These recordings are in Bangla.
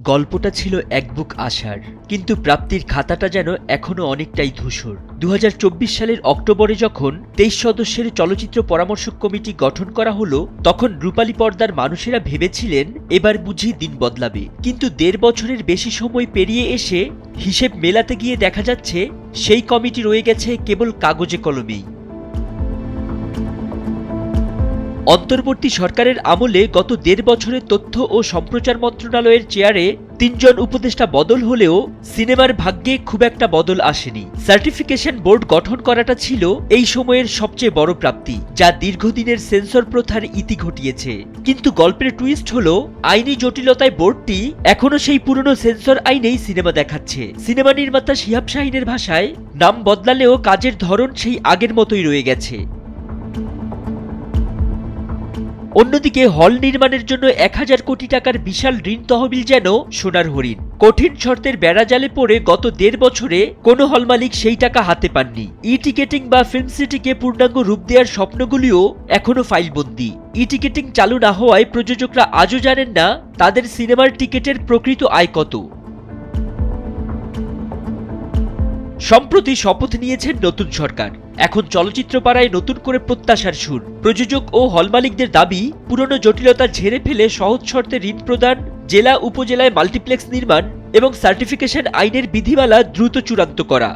গল্পটা ছিল এক বুক আশার, কিন্তু প্রাপ্তির খাতাটা যেন এখনো অনেকটাই ধূসর। ২০২৪ সালের অক্টোবরে যখন ২৩ সদস্যের চলচ্চিত্র পরামর্শক কমিটি গঠন করা হলো, তখন রূপালী পর্দার মানুষেরা ভেবেছিলেন এবার বুঝি দিন বদলাবে। কিন্তু ১.৫ বছরের বেশি সময় পেরিয়ে এসে হিসেব মেলাতে গিয়ে দেখা যাচ্ছে সেই কমিটি রয়ে গেছে কেবল কাগজে কলমেই। অন্তর্বর্তী সরকারের আমলে গত ১.৫ বছরে তথ্য ও সম্প্রচার মন্ত্রণালয়ের চেয়ারে ৩ জন উপদেষ্টা বদল হলেও সিনেমার ভাগ্যে খুব একটা বদল আসেনি। সার্টিফিকেশন বোর্ড গঠন করাটা ছিল এই সময়ের সবচেয়ে বড় প্রাপ্তি, যা দীর্ঘদিনের সেন্সর প্রথার ইতি ঘটিয়েছে। কিন্তু গল্পের টুইস্ট হলো, আইনি জটিলতায় বোর্ডটি এখনো সেই পুরনো সেন্সর আইনেই সিনেমা দেখাচ্ছে। সিনেমা নির্মাতা শিহাব শাহীনের ভাষায়, নাম বদলালেও কাজের ধরন সেই আগের মতোই রয়ে গেছে। অন্যদিকে হল নির্মাণের জন্য ১,০০০ কোটি টাকার বিশাল ঋণ তহবিল যেন সোনার হরিণ। কঠিন শর্তের বেড়াজালে পড়ে গত ১.৫ বছরে কোনো হল মালিক সেই টাকা হাতে পাননি। ই টিকেটিং বা ফিল্ম সিটিকে পূর্ণাঙ্গ রূপ দেওয়ার স্বপ্নগুলিও এখনো ফাইলবন্দি। ই টিকেটিং চালু না হওয়ায় প্রযোজকরা আজও জানেন না তাদের সিনেমার টিকেটের প্রকৃত আয় কত। সম্প্রতি শপথ নিয়েছেন নতুন সরকার। এখন চলচ্চিত্র পাড়ায় নতুন করে প্রত্যাশার সুর। প্রযোজক ও হল মালিকদের দাবি, পুরনো জটিলতা ঝেড়ে ফেলে সহজ শর্তে ঋণ প্রদান, জেলা উপজেলায় মাল্টিপ্লেক্স নির্মাণ এবং সার্টিফিকেশন আইনের বিধিমালা দ্রুত চূড়ান্ত করা।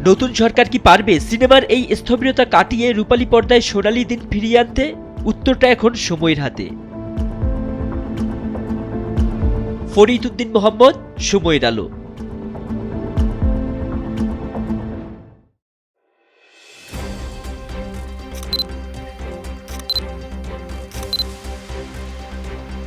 নতুন সরকার কি পারবে সিনেমার এই স্থবিরতা কাটিয়ে রূপালী পর্দায় সোনালী দিন ফিরিয়ে আনতে? উত্তরটা এখন সময়ের হাতে। ফরিদ উদ্দিন মোহাম্মদ, সময়ের আলো।